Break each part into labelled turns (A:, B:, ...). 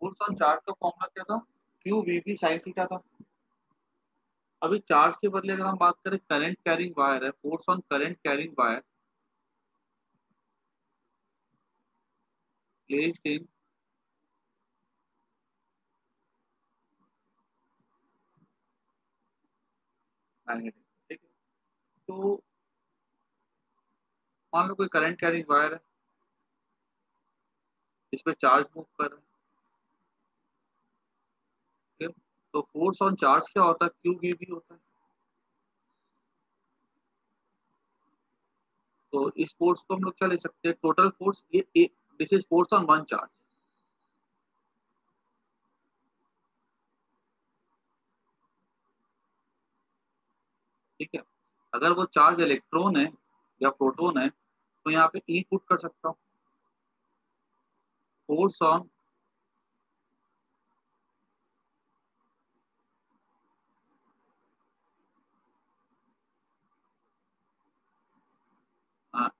A: Force on charge का formula क्या था? Q v b sine theta था। अभी चार्ज के बदले अगर हम बात करें करंट कैरिंग वायर है, force on current carrying wire placed in magnetic, ठीक है। तो मान लो कोई करंट कैरिंग वायर है, इसमें चार्ज मूव कर रहा है, ठीक है? तो फोर्स ऑन चार्ज क्या होता है? क्यू वी बी होता है। तो इस फोर्स को हम लोग क्या ले सकते हैं? टोटल फोर्स, ये this is force on one charge, ठीक है। अगर वो चार्ज इलेक्ट्रॉन है या प्रोटॉन है तो यहाँ पे ई पुट कर सकता हूँ। फोर्स ऑन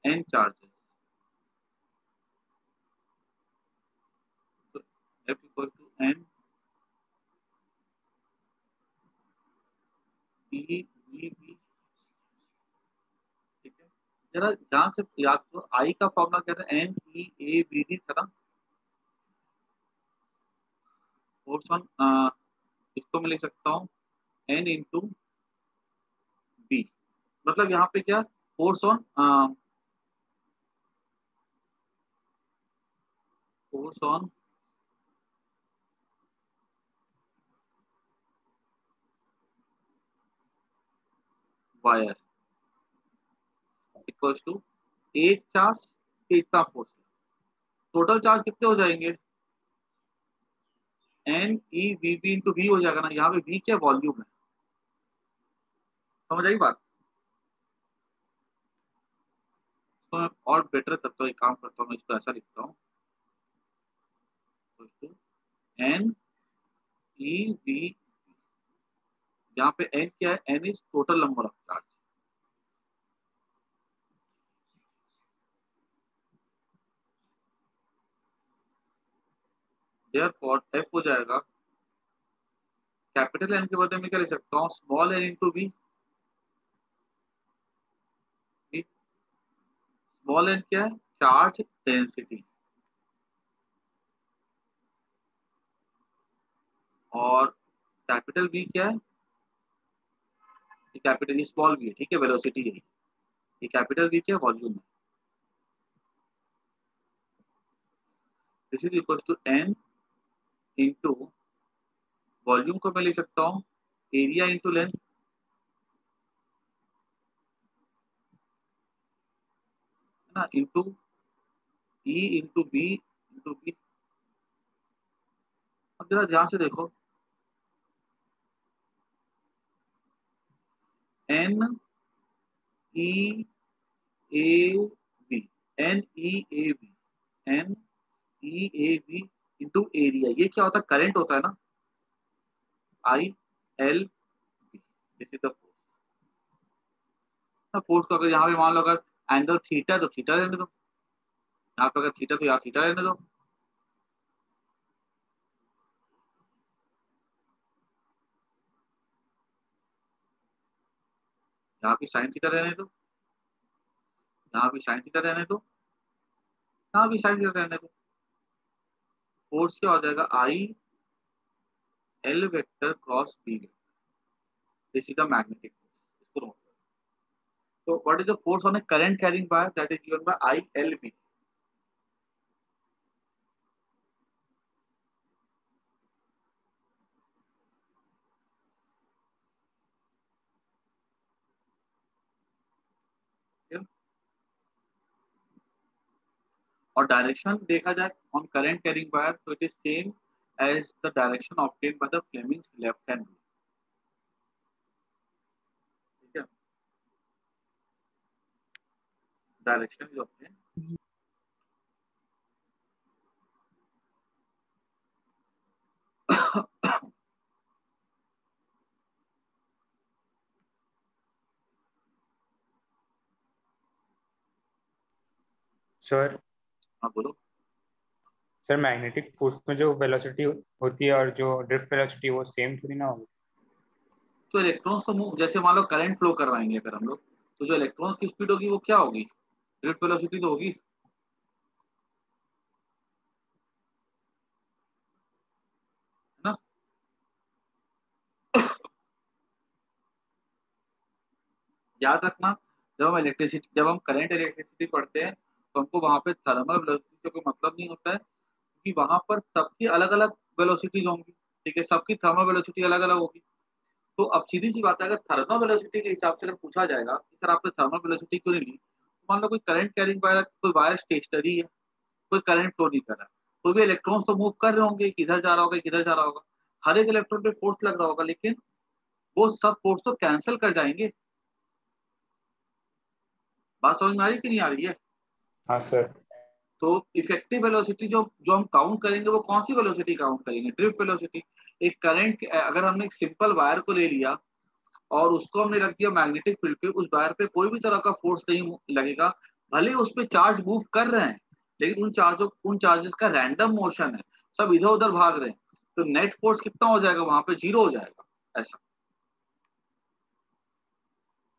A: एन चार्जेस, तो f equal to n e v b, ठीक है। जरा ध्यान से याद करो, आई का फॉर्मूला क्या था? N e a b d था ना। फोर्स ऑन, इसको मैं लिख सकता हूँ एन इंटू बी, मतलब यहाँ पे क्या? Force on, force on wire equals to एक चार्ज पे इतना फोर्स। टोटल चार्ज कितने हो जाएंगे? N e v b into v हो जाएगा ना। यहाँ पे वी क्या? वॉल्यूम है। समझ आई बात? तो मैं और बेटर करता हूँ, एक काम करता हूँ, मैं इसको ऐसा लिखता हूँ, एन ई वी, यहाँ पे एन क्या है? N is total number of charge. Therefore f हो जाएगा, कैपिटल एन के बदले में क्या लिख सकता हूँ? Small n into v. Small n क्या है? Charge density. और कैपिटल वी क्या है? कैपिटल स्मॉल वी है, ठीक है, वेलोसिटी है। ये कैपिटल वी क्या है? वॉल्यूम है। This is equal to n into volume को मैं लिख सकता हूँ एरिया इंटू लेंथ, है ना, into e into b into b. अब जरा ध्यान से देखो, n e a b, n e a b, n e a b into area, ये क्या होता है? करंट होता है ना, I l b. This is the force. Force को अगर यहाँ पे मान लो अगर एंगल थीटा है तो थीटा रहने दो, यहाँ पे अगर थीटा तो यहाँ थीटा रहने दो। यहाँ भी साइन थीटा रहने दो, यहाँ भी साइन थीटा रहने दो, यहाँ भी साइन थीटा रहने दो। फोर्स क्या हो जाएगा? I l vector cross b vector, this is the magnetic force. इसको नोट करो। तो what is the force on a current carrying wire? That is given by I l b. और direction देखा जाए ऑन करंट कैरिंग वायर तो it is same as the direction obtained by the Fleming's left hand rule, ठीक है। Direction is obtained,
B: sir
A: हाँ बोलो।
B: Sir magnetic force में जो वेलोसिटी होती है और जो ड्रिफ्ट वेलोसिटी वो सेम थोड़ी ना होगी।
A: तो इलेक्ट्रॉन्स तो मूव, जैसे मान लो करंट फ्लो करवाएंगे अगर हम लोग, तो जो इलेक्ट्रॉन की स्पीड होगी वो क्या होगी, ड्रिफ्ट वेलोसिटी तो होगी, है ना। याद रखना, जब हम करंट इलेक्ट्रिसिटी पढ़ते हैं तो हमको वहां पे थर्मल वेलोसिटी से कोई मतलब नहीं होता है, क्योंकि वहां पर सबकी अलग अलग वेलोसिटीज होंगी, ठीक है, सबकी थर्मल वेलोसिटी अलग अलग होगी। तो अब सीधी सी बात है, अगर थर्मल वेलोसिटी के हिसाब से अगर पूछा जाएगा कि सर आपने थर्मल वेलोसिटी क्यों नहीं ली, तो मान लो कोई करंट कैरिंग वायर, कोई वायर स्टेशनरी है, कोई करंट फ्लो नहीं कर रहा है, तो भी इलेक्ट्रॉन्स तो मूव कर रहे होंगे, किधर जा रहा होगा किधर जा रहा होगा, हर एक इलेक्ट्रॉन पे फोर्स लग रहा होगा, लेकिन वो सब फोर्स तो कैंसिल कर जाएंगे। बात समझ में आ रही है कि नहीं आ रही है।
B: हाँ सर।
A: तो इफेक्टिव वेलोसिटी जो जो हम काउंट करेंगे वो कौन सी वेलोसिटी काउंट करेंगे, ड्रिफ्ट वेलोसिटी। एक करंट, अगर हमने एक सिंपल वायर को ले लिया और उसको हमने रख दिया मैग्नेटिक फील्ड पे, उस वायर पे कोई भी तरह का फोर्स नहीं लगेगा, भले उस पे चार्ज मूव कर रहे हैं, लेकिन उन चार्जेस का रैंडम मोशन है, सब इधर उधर भाग रहे हैं, तो नेट फोर्स कितना हो जाएगा वहां पे, जीरो हो जाएगा। ऐसा,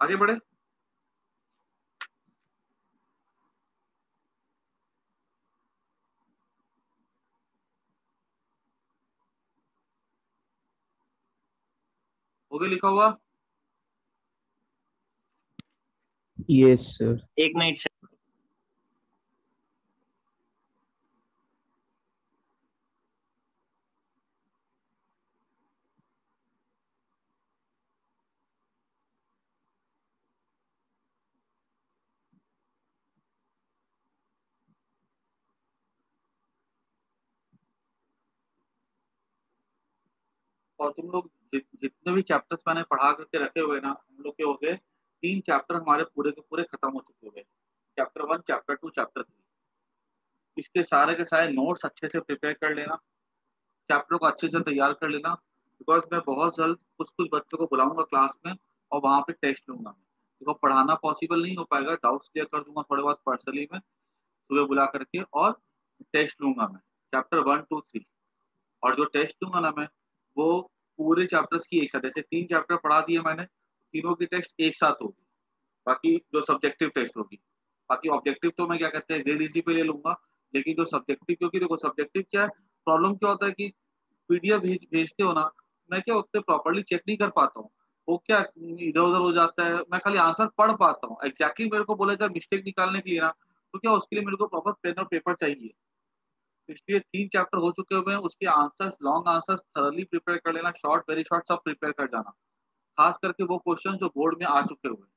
A: आगे बढ़े। हो गया लिखा हुआ।
C: Yes sir. एक मिनट सर।
A: और तुम लोग जितने भी चैप्टर्स मैंने पढ़ा करके रखे हुए ना, हम लोग के हो गए 3 चैप्टर हमारे पूरे के पूरे खत्म हो चुके हुए, चैप्टर 1, चैप्टर 2, चैप्टर 3। इसके सारे के सारे नोट्स अच्छे से प्रिपेयर कर लेना, चैप्टर को अच्छे से तैयार कर लेना, बिकॉज मैं बहुत जल्द कुछ कुछ बच्चों को बुलाऊंगा क्लास में और वहाँ पे टेस्ट लूंगा मैं। देखो पढ़ाना पॉसिबल नहीं हो पाएगा, डाउट्स क्लियर कर दूंगा थोड़े बहुत पर्सनली में, सुबह बुला करके, और टेस्ट लूंगा मैं चैप्टर 1, 2, 3। और जो टेस्ट दूंगा ना मैं, वो पूरे चैप्टर्स की एक साथ, जैसे 3 चैप्टर पढ़ा दिए मैंने, तीनों की टेस्ट एक साथ होगी, बाकी जो सब्जेक्टिव टेस्ट होगी। बाकी ऑब्जेक्टिव तो मैं क्या कहते हैं ग्रेड इजी पे ले लूंगा, लेकिन जो सब्जेक्टिव, क्योंकि देखो सब्जेक्टिव क्या है, प्रॉब्लम क्या होता है कि पीडीएफ भेजते हो ना, मैं क्या उतने प्रॉपरली चेक नहीं कर पाता हूँ, वो क्या इधर उधर हो जाता है, मैं खाली आंसर पढ़ पाता हूँ, एग्जैक्टली मेरे को बोला जाए मिस्टेक निकालने के लिए ना, तो क्या उसके लिए मेरे को प्रॉपर पेन और पेपर चाहिए। इसलिए 3 चैप्टर हो चुके हुए हैं, उसके answers, long answers thoroughly prepare कर लेना, शॉर्ट वेरी शॉर्ट सब प्रिपेयर कर जाना, खास करके वो क्वेश्चन जो बोर्ड में आ चुके हुए हैं।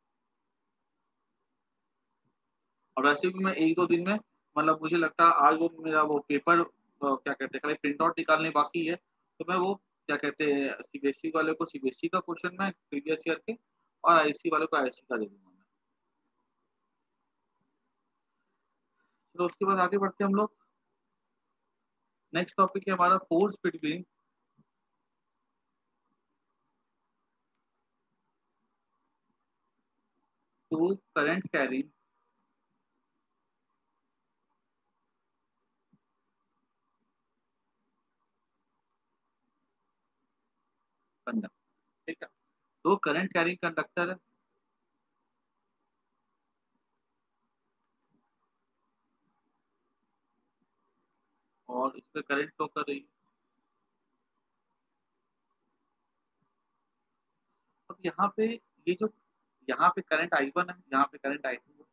A: और वैसे भी मैं 1-2 दिन में, मतलब मुझे लगता है आज वो मेरा वो पेपर क्या कहते हैं खाली प्रिंट आउट निकालने बाकी है, तो मैं वो क्या कहते हैं सीबीएसई वाले को सीबीएसई का क्वेश्चन मैं प्रीवियस ईयर के, और आईसी वाले को आईसी का दे दूंगा मैं। तो उसके बाद आगे बढ़ते हैं हम लोग। नेक्स्ट टॉपिक है हमारा force between two current carrying conductor, ठीक है। दो करंट कैरिंग कंडक्टर है, और इस पे करंट फ्लो कर रही है। अब यहाँ पे ये जो, यहाँ पे करंट I1 है, यहाँ पे करंट I2 है,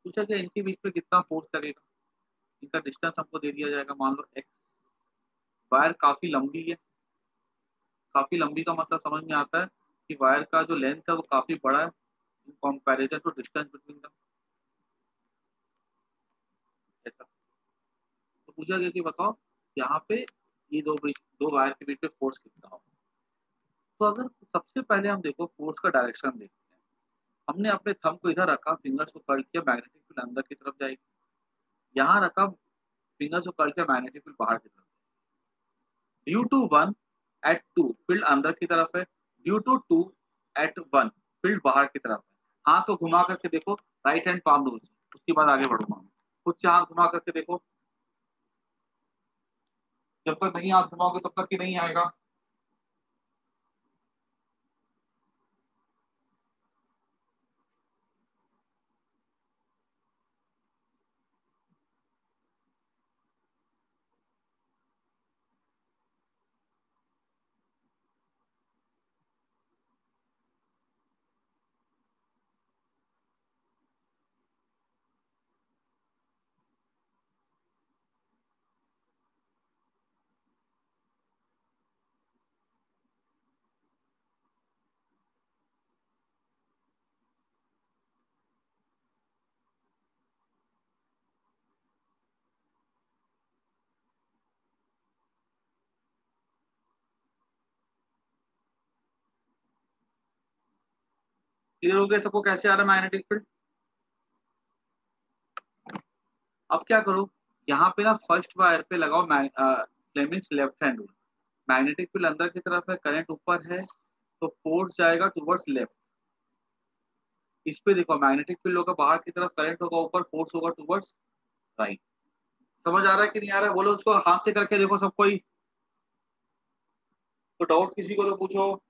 A: पूछा गया इनके बीच में कितना फोर्स लगेगा। इनका डिस्टेंस हमको दे दिया जाएगा, मान लो x। वायर काफी लंबी है, काफी लंबी का मतलब समझ में आता है कि वायर का जो लेंथ है वो काफी बड़ा है in comparison to distance between them, ऐसा। तो पूछा गया कि बताओ यहाँ पे ये दो वायर के बीच में फोर्स कितना होगा। तो अगर सबसे पहले हम देखो फोर्स का डायरेक्शन देखते हैं, हमने अपने थंब को इधर रखा, फिंगर्स को कर्ल किया, मैग्नेटिक फील्ड अंदर की तरफ जाएगी। यहाँ रखा, फिंगर्स को कर्ल किया, मैग्नेटिक फील्ड बाहर की तरफ। ड्यू टू 1 at 2 फील्ड अंदर की तरफ है, ड्यू टू 2 at 1 फील्ड बाहर की तरफ है। हाथ को घुमा करके देखो, राइट हैंड पाम रूल, उसके बाद आगे बढ़ूंगा। कुछ हाथ घुमा करके देखो, जब तक नहीं हाथ घुमाओगे तब तक कि नहीं आएगा। क्लियर हो गया सबको कैसे आ रहा है मैग्नेटिक फील्ड? अब क्या करो, यहाँ पे ना फर्स्ट वायर पे लगाओ Fleming's left hand rule. Magnetic field अंदर की तरफ है, करंट ऊपर है, तो फोर्स जाएगा टुवर्ड्स लेफ्ट। इस पे देखो मैग्नेटिक फील्ड होगा बाहर की तरफ, करंट होगा ऊपर, फोर्स होगा टुवर्ड्स राइट। समझ आ रहा है कि नहीं आ रहा है? बोलो उसको हाथ से करके देखो सबको ही। तो डाउट किसी को तो पूछो।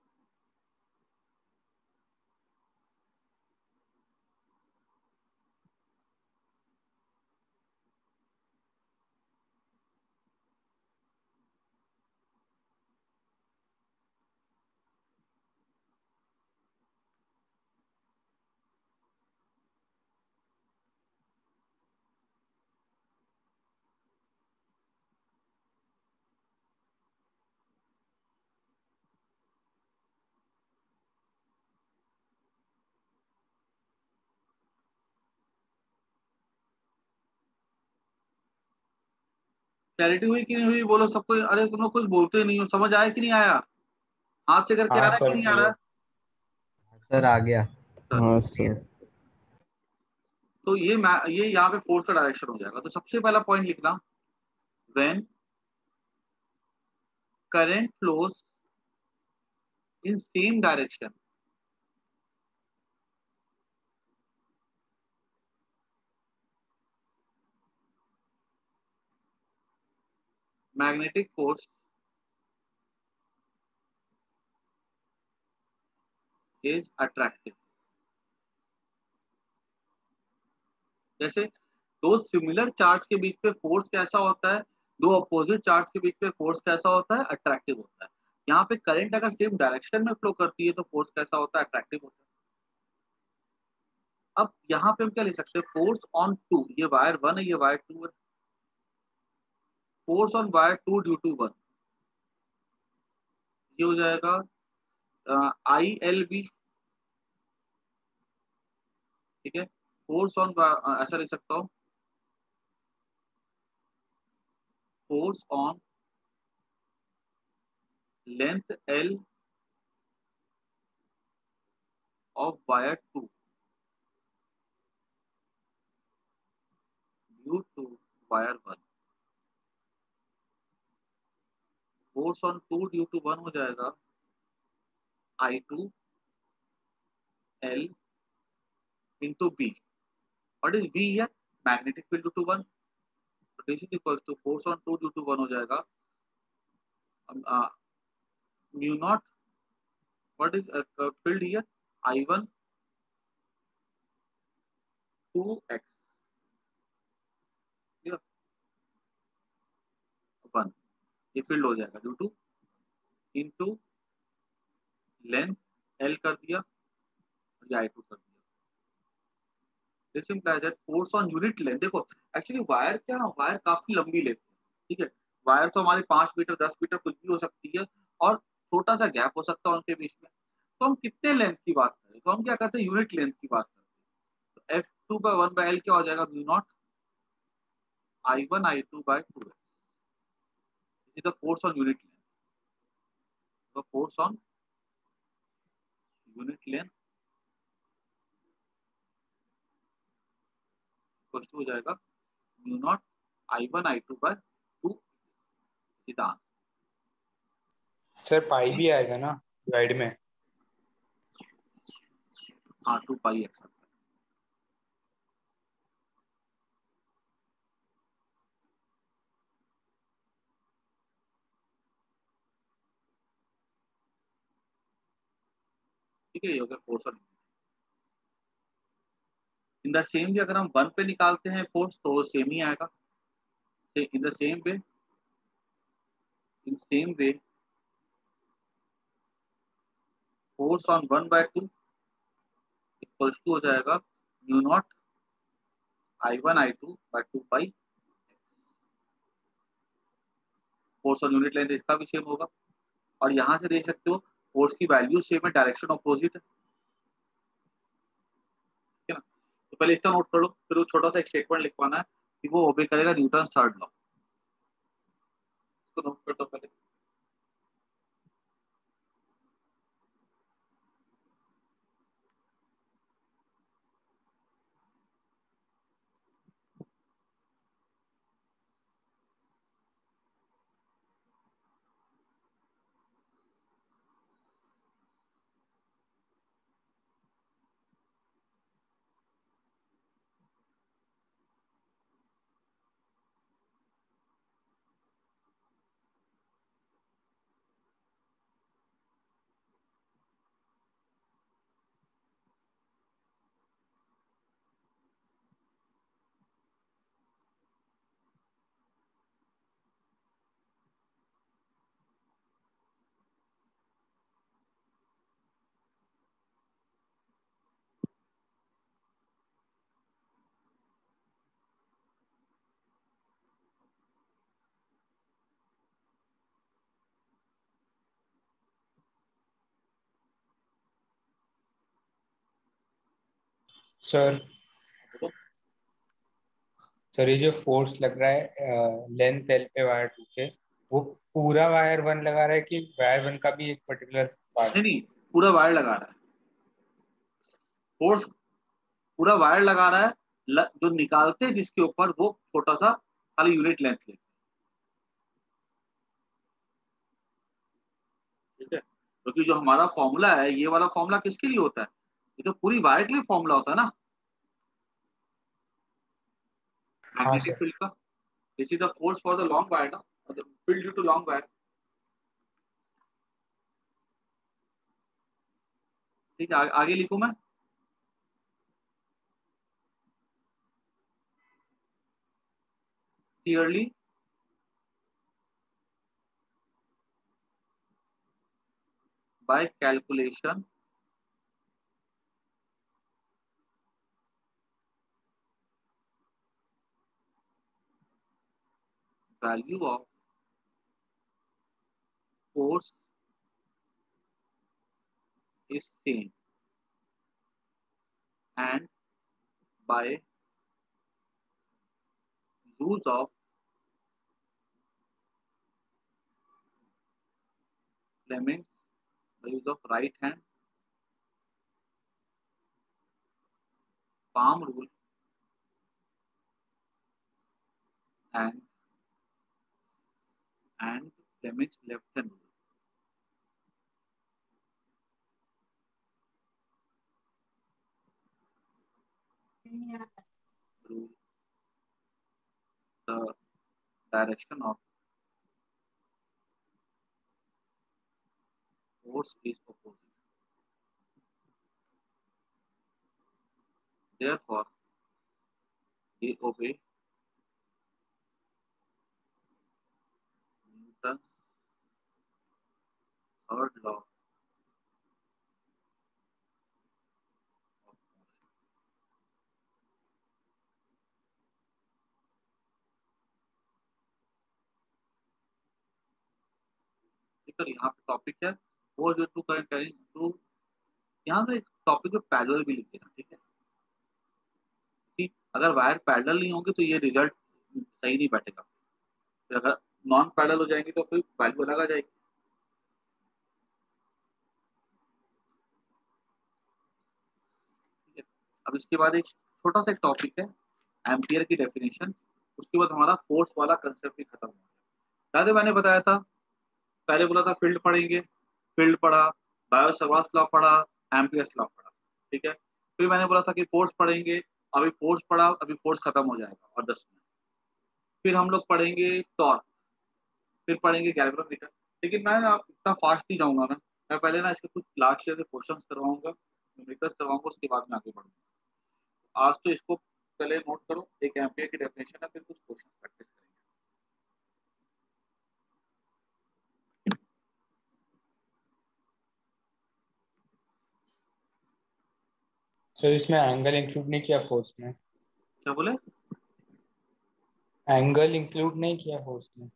A: क्लैरिटी हुई कि नहीं हुई? बोलो सबको। अरे तुम लोग कुछ बोलते नहीं हो, समझ आया कि नहीं आया? हाथ से करके आ
B: हाँ
A: रहा है कि
B: सर
A: नहीं आ रहा
B: क्लियर।
A: है?
C: सर आ गया।
A: चलो,
C: हाँ सर।
A: तो ये यहाँ पे फोर्स का डायरेक्शन हो जाएगा। तो सबसे पहला पॉइंट लिखना, when current flows in same direction, magnetic force is attractive. जैसे दो सिमिलर चार्ज के बीच पे फोर्स कैसा होता है, दो अपोजिट चार्ज के बीच पे फोर्स कैसा होता है, अट्रैक्टिव होता है। यहाँ पे करंट अगर सेम डायरेक्शन में फ्लो करती है तो फोर्स कैसा होता है, अट्रैक्टिव होता है। अब यहाँ पे हम क्या लिख सकते हैं, फोर्स ऑन टू, ये वायर वन है, ये वायर टू है, force on wire two due to one, ये हो जाएगा ILB। ठीक है, फोर्स ऑन ऐसा लिख सकता हूँ, force on length L of wire two due to wire one, force on two due to one हो जाएगा I2 L into B। What is B है? Magnetic field due to one. तो this is equals to force on two due to one हो जाएगा mu naught, what is field here, I1 2x, one, ये field हो जाएगा due to into length L कर दिया और ये I2 कर दिया। This implies that force on unit length, देखो एक्चुअली वायर क्या, वायर काफी लंबी लेते हैं। ठीक है, वायर तो हमारी 5 मीटर 10 मीटर कुछ भी हो सकती है, और छोटा सा गैप हो सकता है उनके बीच में। तो हम कितने लेंथ की बात करें तो हम क्या करते हैं, यूनिट लेंथ की बात करते हैं। तो F2/1/L क्या हो जाएगा, mu not I1I2/2x is the force on unit length. तो फोर्स ऑन यूनिट लेंथ हो जाएगा म्यू नॉट I1I2/2 सीधा आंसर।
B: सर पाई भी आएगा ना गाइड में?
A: हाँ 2πx। ठीक है, ये हो गया फोर्स और इन द सेम वे अगर हम 1 पे निकालते हैं फोर्स तो सेम ही आएगा। In the same way, force on 1/2 equals to हो जाएगा mu not I1 I2 by 2 pi. Force on unit length इसका भी सेम होगा, और यहाँ से देख सकते हो फोर्स की वैल्यू सेम है, डायरेक्शन अपोजिट है, ठीक है ना। तो पहले इतना नोट कर लो, फिर वो छोटा सा एक स्टेटमेंट लिखवाना है कि वो ओबे करेगा न्यूटन थर्ड लॉ। तो नोट कर दो पहले।
B: सर
A: तो
B: सर ये जो फोर्स लग रहा है लेंथ एल पे वायर 2 के, वो पूरा वायर 1 लगा रहा है कि वायर 1 का भी एक पर्टिकुलर पार्ट?
A: नहीं, पूरा वायर लगा रहा है फोर्स, पूरा वायर लगा रहा है। जो निकालते हैं जिसके ऊपर वो छोटा सा खाली यूनिट लेंथ लेते हैं, ठीक है। क्योंकि जो हमारा फॉर्मूला है, ये वाला फॉर्मूला किसके लिए होता है? ये तो पूरी वायर के लिए फॉर्मूला होता है ना,
B: हाँ
A: मैग्नेटिक
B: सर।
A: फील्ड का। This is the force for the long wire ना, field due to long wire, ठीक है। आगे लिखूं मैं, clearly by calculation value of force is same and by use of Fleming's, the use of right hand palm rule and Fleming's left hand rule, the direction of force is opposite. Therefore, they obey Newton's third law of motion. ठीक है, यहाँ पे topic है वो जो to current carrying to, यहाँ से topic में पैरेलल भी लिख देना, ठीक है। कि अगर वायर पैरेलल नहीं होंगे तो ये रिजल्ट सही नहीं बैठेगा, फिर अगर नॉन पैरेलल हो जाएंगे तो फिर वैल्यू अलग आ जाएगी। ठीक है, अब इसके बाद एक छोटा सा एक टॉपिक है एम्पियर की डेफिनेशन, उसके बाद हमारा फोर्स वाला कंसेप्ट भी खत्म हो गया। याद है मैंने बताया था, पहले बोला था फील्ड पढ़ेंगे, फील्ड पढ़ा, बायो सवार्ट्स लॉ पढ़ा, एम्पियर्स लॉ पढ़ा, ठीक है। फिर मैंने बोला था कि फोर्स पढ़ेंगे, अभी फोर्स पढ़ा, अभी फोर्स खत्म हो जाएगा और 10 मिनट। फिर हम लोग पढ़ेंगे टॉर्क, फिर पढ़ेंगे गैल्वेनोमीटर। लेकिन मैं आप इतना फास्ट नहीं जाऊंगा ना, मैं पहले ना इसके कुछ लास्ट ईयर के क्वेश्चंस करवाऊंगा, न्यूमेरिकल्स करवाऊंगा, उसके बाद में आगे बढ़ूंगा। आज तो इसको पहले नोट करो, एक एम्पियर की डेफिनेशन है, फिर कुछ क्वेश्चन प्रैक्टिस करेंगे।
B: सर इसमें एंगल इंक्लूड नहीं किया फोर्स में?
A: क्या बोले?
B: एंगल इंक्लूड नहीं किया फोर्स में?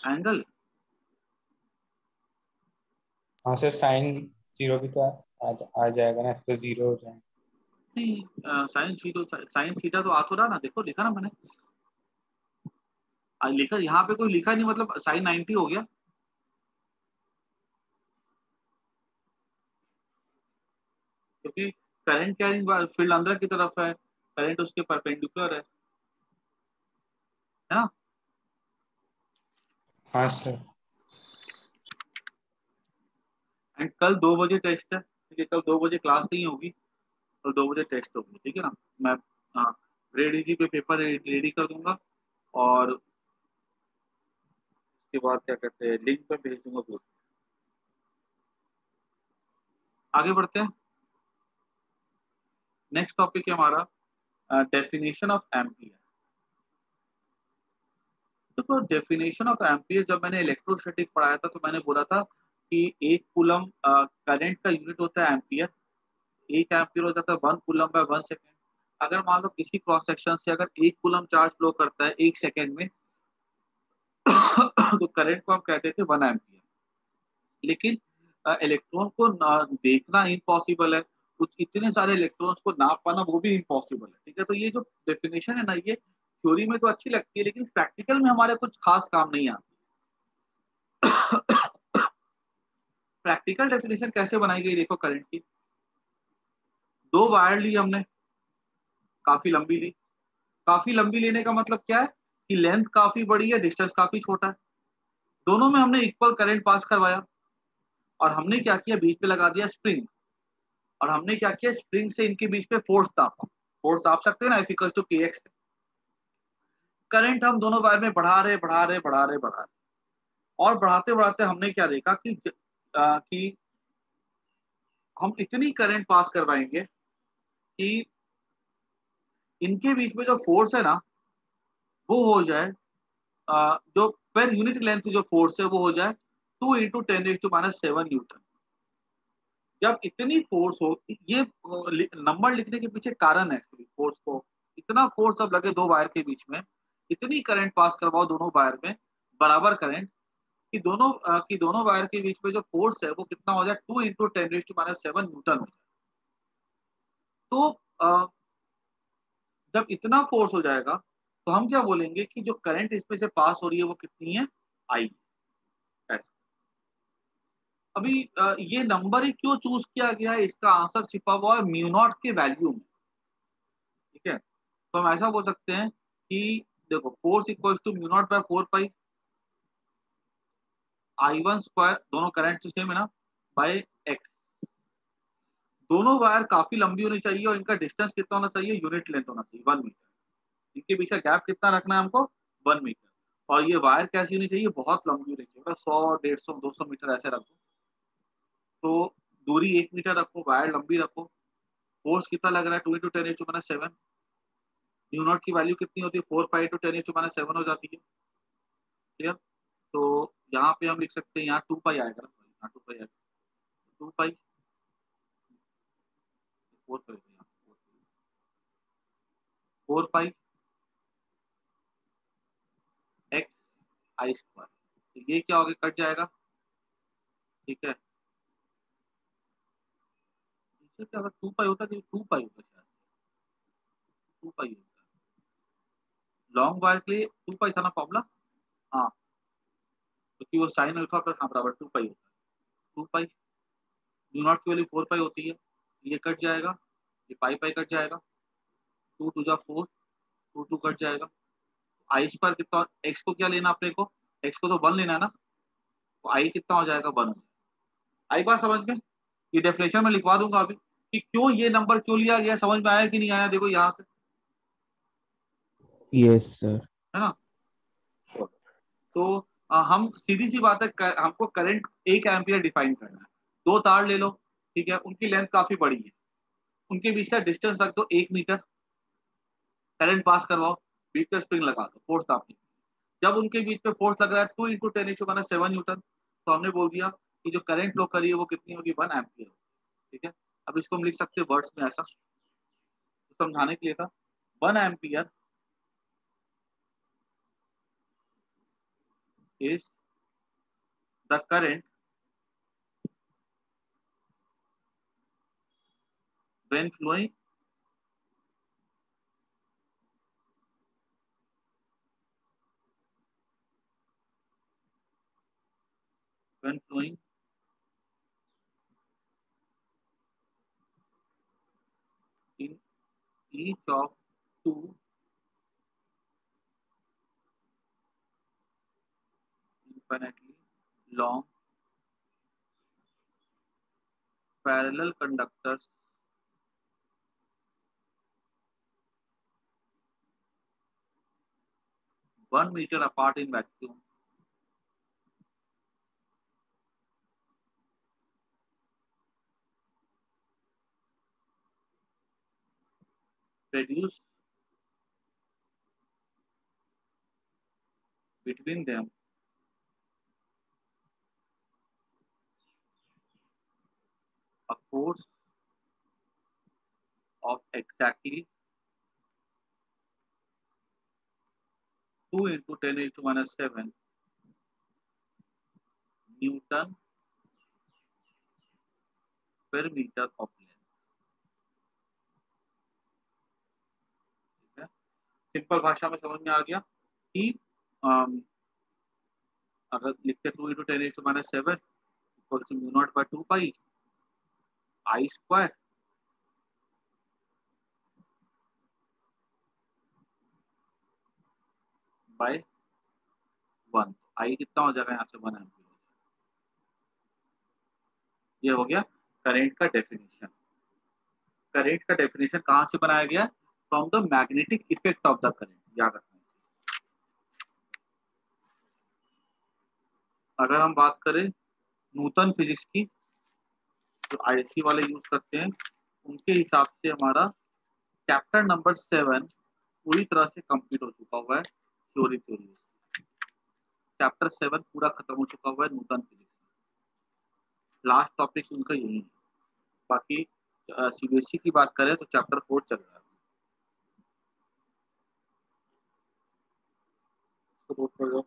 A: एंगल?
B: हाँ सर, साइन जीरो भी तो आ जाएगा ना, तो जीरो हो जाएगा।
A: नहीं, साइन थीटा तो आ तो रहा ना, देखो लिखा ना मैंने, लिखा यहाँ पे कोई लिखा नहीं, मतलब साइन 90 हो गया। क्योंकि करंट कैरिंग फील्ड अंदर की तरफ है, करंट उसके परपेंडिकुलर है ना।
B: हाँ सर।
A: एंड कल 2 बजे टेस्ट है, ठीक है, कल 2 बजे क्लास नहीं होगी, कल 2 बजे टेस्ट होगी, ठीक है ना। मैं हाँ रेड इजी पे पेपर रेडी कर दूंगा, और उसके बाद क्या कहते हैं, लिंक पर भेज दूंगा ग्रुप। आगे बढ़ते हैं। नेक्स्ट टॉपिक है हमारा डेफिनेशन ऑफ एम्पियर। तो डेफिनेशन ऑफ एम्पियर, जब मैंने इलेक्ट्रोस्टैटिक पढ़ाया था तो मैंने बोला था कि एक कूलम करंट का यूनिट होता है एम्पियर, एक एम्पियर हो जाता है 1 कूलम बाय 1 सेकेंड। अगर मान लो किसी क्रॉस सेक्शन से अगर 1 कूलम चार्ज फ्लो करता है 1 सेकेंड में तो करंट को हम कहते थे 1 एम्पियर। लेकिन इलेक्ट्रॉन को देखना इम्पॉसिबल है, कुछ इतने सारे इलेक्ट्रॉन्स को नाप पाना वो भी इम्पॉसिबल है, ठीक है। तो ये जो डेफिनेशन है ना, ये थ्योरी में तो अच्छी लगती है, लेकिन प्रैक्टिकल में हमारे कुछ खास काम नहीं आती। प्रैक्टिकल डेफिनेशन कैसे बनाई गई, देखो करंट की। 2 वायर ली हमने, काफी लंबी ली। काफी लंबी लेने का मतलब क्या है कि लेंथ काफी बड़ी है, डिस्टेंस काफी छोटा है। दोनों में हमने इक्वल करंट पास करवाया, और हमने क्या किया, बीच में लगा दिया स्प्रिंग। और हमने क्या किया, स्प्रिंग से इनके बीच में फोर्स नापा। फोर्स नाप सकते हैं ना, F = kx। करंट हम दोनों वायर में बढ़ा रहे बढ़ा रहे बढ़ा रहे बढ़ा रहे, और बढ़ाते बढ़ाते हमने क्या देखा कि हम इतनी करंट पास करवाएंगे कि इनके बीच में जो फोर्स है ना, वो हो जाए जो पर यूनिट लेंथ जो फोर्स है वो हो जाए 2 × 10⁻⁷ जब इतनी फोर्स हो, ये नंबर लिखने के पीछे कारण है एक्चुअली, फोर्स को इतना फोर्स अब लगे 2 वायर के बीच में, इतनी करंट पास करवाओ दोनों वायर में, बराबर करंट, कि दोनों वायर के बीच में जो फोर्स है वो कितना हो जाए, 2 × 10⁻⁷ न्यूटन हो जाए। तो जब इतना फोर्स हो जाएगा तो हम क्या बोलेंगे कि जो करंट इसमें से पास हो रही है वो कितनी है, आई। ऐसा। अभी ये नंबर ही क्यों चूज किया गया है, इसका आंसर छिपा हुआ है म्यू नॉट के वैल्यू में, ठीक है। तो हम ऐसा बोल सकते हैं कि देखो, force equals to mu not by 4 pi I1 square, दोनों करंट सेम है ना, बाय एक्स। दोनों वायर काफी लंबी होनी चाहिए, और इनका डिस्टेंस कितना होना चाहिए, यूनिट लेंथ होना चाहिए 1 मीटर। इनके बीच का गैप कितना रखना है हमको, 1 मीटर। और ये वायर कैसी होनी चाहिए, बहुत लंबी होनी चाहिए, मतलब 100 150 200 मीटर ऐसे रखो। तो दूरी 1 मीटर रखो, वायर लंबी रखो। फोर्स कितना लग रहा है, 2 × 10⁻⁷। न्यू नॉट की वैल्यू कितनी होती है, 4 पाई × 10⁻⁷ हो जाती है, ठीक है। तो यहाँ पे हम लिख सकते हैं, यहाँ 2 पाई आएगा ना, यहाँ 2 पाई आएगा, 2 पाई 4 पाई, 4 पाई एक्स I स्क्वायर। तो ये क्या होगा, कट जाएगा, ठीक है। इससे क्या, अगर 2 पाई होता तो 2 पाई होता, शायद 2 पाई होता। लॉन्ग वायर के लिए 2 पाई था ना फॉर्मूला, हाँ, क्योंकि वो साइन अल्फा प्लस, हाँ, बराबर 2 पाई होता है। 2 पाई, न्यू नॉट की वैल्यू 4 पाई होती है, ये कट जाएगा, ये पाई पाई कट जाएगा, 2 × 2 = 4, 2 कट जाएगा। I स्क्वायर कितना, एक्स को क्या लेना अपने को, एक्स को तो 1 लेना है ना, तो आई कितना हो जाएगा, 1 हो जाएगा। आई बात समझ में? ये डेफिनेशन में लिखवा दूंगा अभी कि क्यों ये नंबर क्यों लिया गया, समझ में आया कि नहीं आया, देखो यहाँ से,
C: यस सर।
A: है ना। तो हम सीधी सी बात है, हमको करंट 1 एम्पियर डिफाइन करना है। 2 तार ले लो, ठीक है, उनकी लेंथ काफी बड़ी है, उनके बीच का डिस्टेंस रख दो 1 मीटर, करंट पास करवाओ, बीच पे स्प्रिंग लगा दो, फोर्स आपकी। जब उनके बीच में फोर्स लग रहा है 2 × 10⁻⁷ न्यूटन, तो हमने बोल दिया कि जो करंट फ्लो करी है वो कितनी होगी, 1 एम्पियर। ठीक है, अब इसको हम लिख सकते हैं वर्ड्स में ऐसा, तो समझाने के लिए था 1 ampere is the current when flowing in each of two infinitely long parallel conductors 1 meter apart in vacuum produce between them a force of exactly 2 × 10⁻⁷ Newton per meter of length। ठीक है, simple भाषा में समझ में आ गया कि अगर लिखते 2 × 10⁻⁷ equals to μ0/2 pi I square by 1, I कितना हो जाएगा यहाँ से 1 एम्पियर। ये हो गया करंट का डेफिनेशन। करंट का डेफिनेशन कहाँ से बनाया गया, from the magnetic effect of the current, याद रखना। अगर हम बात करें न्यूटन फिजिक्स की, जो आईसी वाले यूज करते हैं, उनके हिसाब से हमारा चैप्टर नंबर 7 पूरी तरह से कंप्लीट हो चुका हुआ है। थ्योरी चैप्टर 7 पूरा खत्म हो चुका हुआ है न्यूटन फिजिक्स। लास्ट टॉपिक उनका यही है। बाकी सीबीएसई की बात करें तो चैप्टर 4 चल रहा है। तो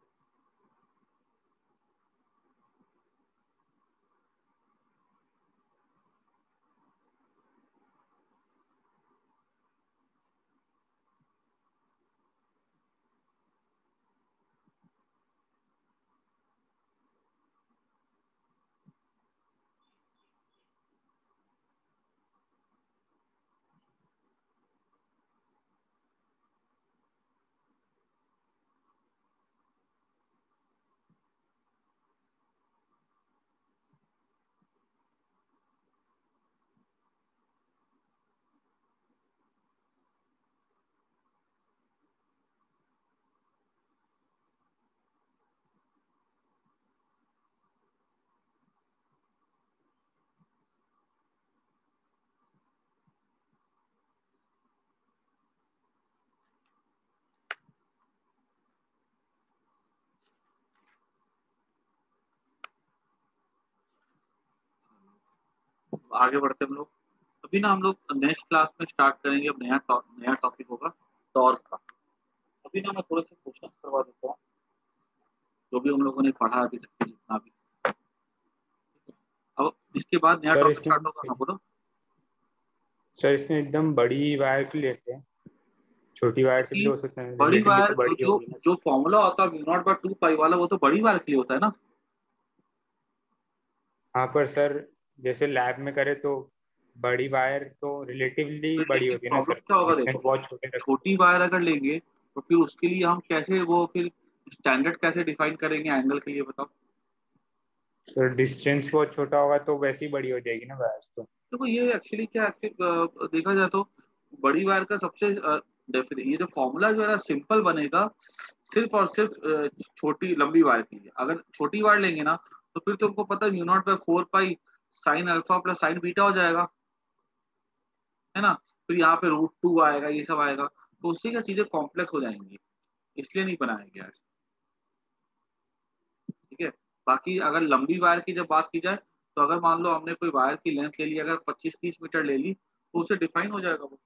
A: आगे बढ़ते हम लोग। अभी ना हम लोग नेक्स्ट क्लास में स्टार्ट करेंगे, अब नया टॉपिक होगा टॉर्क का। अभी ना मैं थोड़े से क्वेश्चन करवा देता हूँ जो भी हम लोगों ने पढ़ा अभी तक जितना भी। अब इसके बाद नया टॉपिक स्टार्ट होगा। हाँ बोलो
B: सर, इसमें एकदम बड़ी वायर क्यों लेते हैं? छोटी वायर से भी हो सकता है,
A: बड़ी वायर
B: तो बड़ी होगी ना।
A: जो फॉर्मूला होता है μ0/2 पाई वाला, वो तो बड़ी वायर के लिए होता है ना।
B: हाँ, पर सर जैसे लैब में करे तो बड़ी वायर तो रिलेटिवली बड़ी
A: लेकिन
B: होती है ना
A: प्रॉब्लम
B: सर,
A: क्या होगा,
B: डिस्टेंस
A: देखो
B: बहुत छोटे रखते
A: छोटी वायर अगर लेंगे तो फिर उसके लिए हम कैसे वो फिर स्टैंडर्ड कैसे डिफाइन करेंगे एंगल के लिए, बताओ।
B: हैं। तो डिस्टेंस बहुत छोटा होगा तो वैसे ही बड़ी हो जाएगी ना वायर्स तो।
A: देखो ये एक्चुअली क्या देखा जाए तो बड़ी वायर का सबसे डेफिनेट ये जो फॉर्मूला जो है ना सिंपल बनेगा सिर्फ और सिर्फ छोटी लंबी वायर के लिए। अगर छोटी वायर लेंगे ना तो फिर तुमको पता है mu not by 4 pi sine alpha plus sine beta हो जाएगा, है ना। फिर यहाँ पे √2 आएगा, ये सब आएगा, तो उससे क्या चीजें कॉम्प्लेक्स हो जाएंगी, इसलिए नहीं बनाया गया ऐसे। ठीक है। बाकी अगर लंबी वायर की जब बात की जाए तो अगर मान लो हमने कोई वायर की लेंथ ले ली, अगर 25-30 मीटर ले ली तो उसे डिफाइन हो जाएगा वो।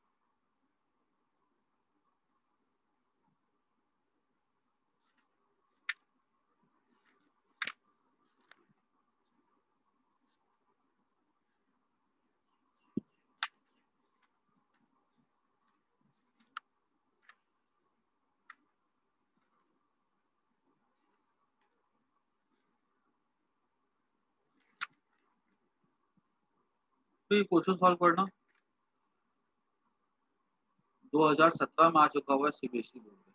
A: तो ये क्वेश्चन सॉल्व करना 2017 में आ चुका हुआ है सीबीएसई बोर्ड में।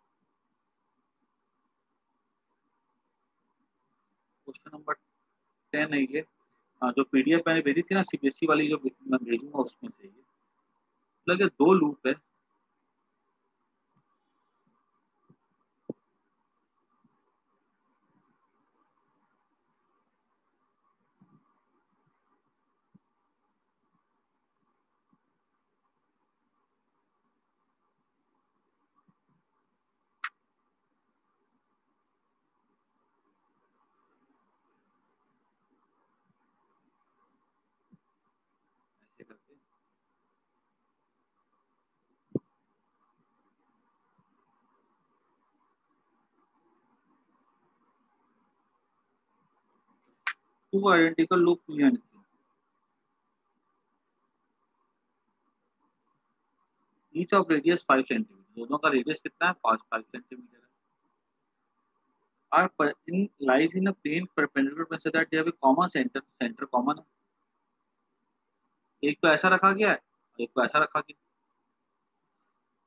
A: क्वेश्चन नंबर 10 है ये। जो पीडीएफ मैंने भेजी थी ना सीबीएसई वाली, जो मैं भेजूंगा उसमें से ये लगे 2 लूप है। ऐसे करके 2 identical loop clear. Each of radius 5 centimetre, दोनों का रेडियस कितना है 5 सेंटीमीटर है। Are in lies in a plane perpendicular में, so that they have a common centre, centre common है। एक तो ऐसा रखा गया है और एक तो ऐसा रखा गया।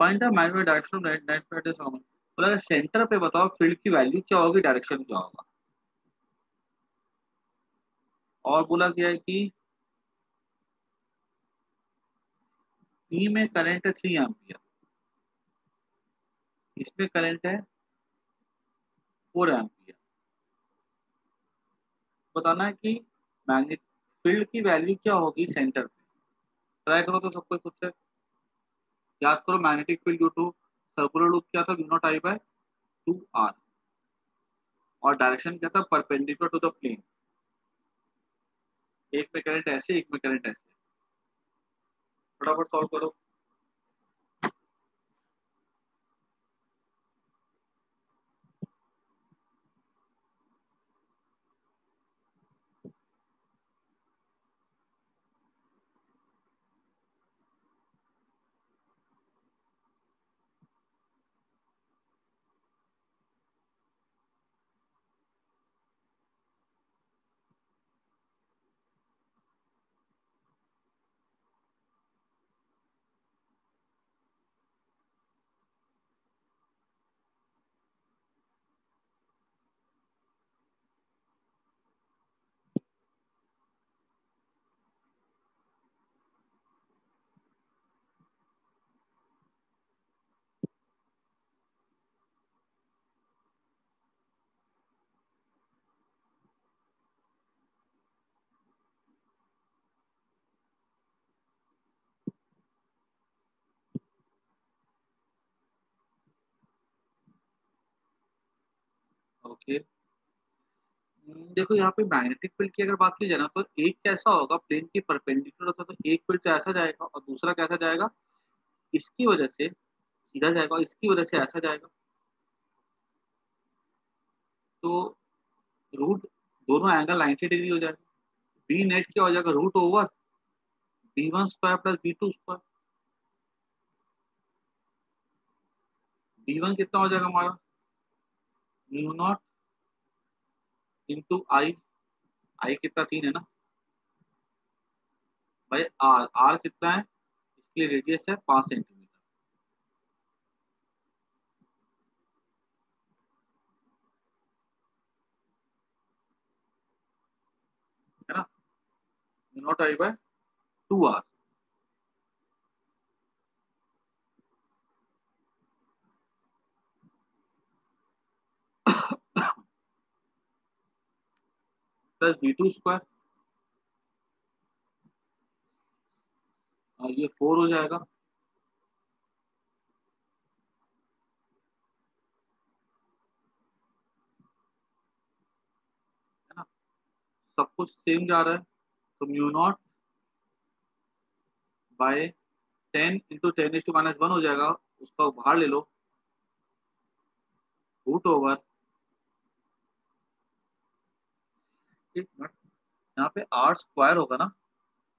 A: Find the magnetic direction of net net is common. बोला सेंटर पे बताओ फील्ड की वैल्यू क्या होगी, डायरेक्शन क्या होगा। और बोला गया है कि ई में करंट है 3 एम्पियर, इसमें करंट है 4 एम्पियर। बताना है कि मैग्नेट फील्ड की वैल्यू क्या होगी सेंटर पे। ट्राई करो तो सबको खुद से याद करो। Magnetic field due to circular loop क्या था, mu naught I by 2r। और डायरेक्शन क्या था, परपेंडिकुलर टू द प्लेन। एक में करंट ऐसे, एक में करंट ऐसे। फटाफट सॉल्व करो। ओके। देखो यहाँ पे मैग्नेटिक फील्ड की अगर बात की जाए ना तो एक कैसा होगा, प्लेन की परपेंडिकुलर होता है तो एक फील्ड तो ऐसा जाएगा और दूसरा कैसा जाएगा, इसकी वजह से सीधा जाएगा और इसकी वजह से ऐसा जाएगा। तो रूट दोनों एंगल 90 डिग्री हो जाएगा। बी नेट क्या हो जाएगा, √over b1 square plus b2 square. b1 कितना हो जाएगा हमारा, म्यू नॉट इंटू आई। आई कितना 3 है ना भाई। आर आर कितना है, इसके लिए रेडियस है 5 सेंटीमीटर, है ना। Mu naught I by 2r। Plus b2 square, और ये 4 हो जाएगा। है ना, सब कुछ सेम जा रहा है, तो म्यू नॉट बाय 10 इंटू 10⁻1 हो जाएगा, उसका बाहर ले लो, रूट ओवर, एक मिनट, यहाँ पे आर स्क्वायर होगा ना,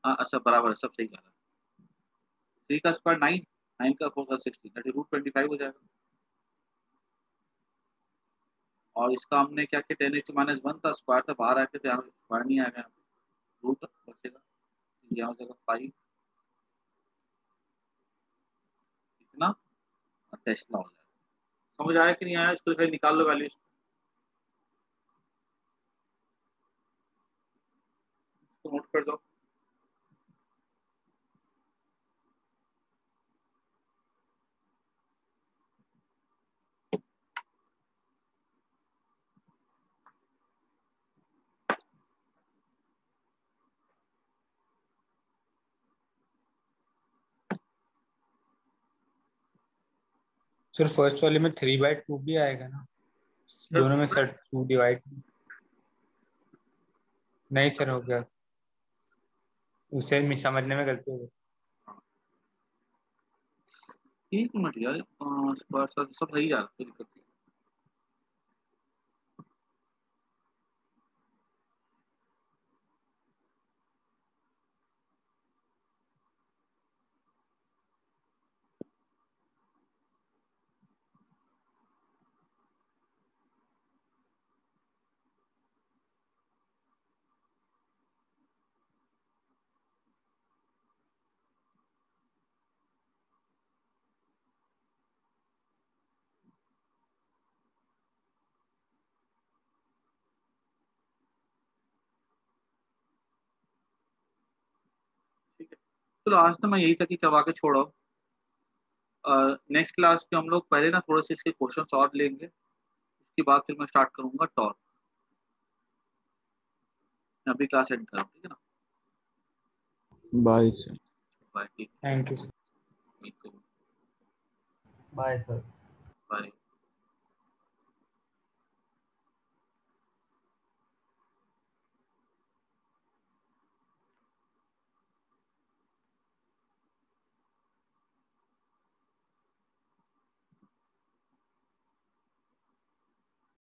A: हाँ अच्छा बराबर है, सब सही जा रहा है। 3 का स्क्वायर 9, 9 का 4 का 16, दैट इज रूट 25 हो जाएगा। और इसका हमने क्या किया, 10⁻1 था, स्क्वायर से बाहर आके, तो यहाँ स्क्वायर नहीं आएगा, रूट बचेगा, यहाँ हो जाएगा 5 इतना, और टेस्ला हो जाएगा। समझ आया कि नहीं आया, इसको फिर निकाल लो वैल्यू, इसको नोट कर दो।
B: सर फर्स्ट वाले में 3/2 भी आएगा ना, दोनों में सर 2 डिवाइड, नहीं सर हो गया, उसे समझने में गलती हो गई।
A: एक मिनट यार, स्क्वायर सब सही जा रहा है, कोई दिक्कत नहीं। ठीक है, चलो आज तो मैं यही तक ही करवा के छोड़ा। नेक्स्ट क्लास में हम लोग पहले ना थोड़े से इसके क्वेश्चन और लेंगे, उसके बाद फिर मैं स्टार्ट करूंगा टॉर। मैं अभी क्लास एंड कर रहा हूँ, ठीक है ना,
C: बाय सर।
A: बाय। ठीक
B: थैंक यू सर।
A: है,
C: बाय सर।
A: बाय।